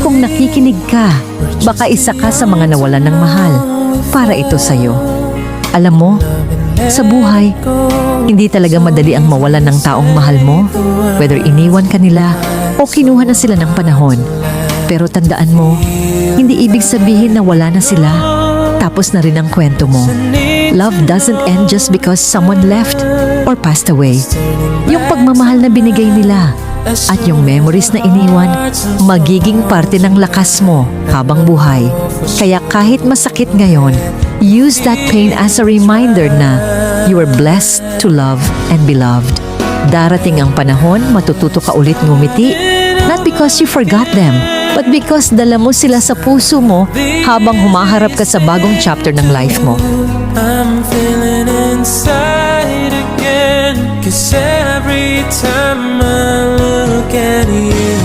Kung nakikinig ka, baka isa ka sa mga nawalan ng mahal. Para ito sa'yo. Alam mo, sa buhay, hindi talaga madali ang mawalan ng taong mahal mo, whether iniwan ka nila o kinuha na sila ng panahon. Pero tandaan mo, hindi ibig sabihin na wala na sila, tapos na rin ang kwento mo. Love doesn't end just because someone left or passed away. Yung pagmamahal na binigay nila at yung memories na iniwan, magiging parte ng lakas mo habang buhay. Kaya kahit masakit ngayon, use that pain as a reminder na you are blessed to love and be loved. Darating ang panahon, matututo ka ulit ngumiti, not because you forgot them, but because dala mo sila sa puso mo habang humaharap ka sa bagong chapter ng life mo. I'm feeling inside again, 'cause every time I look at you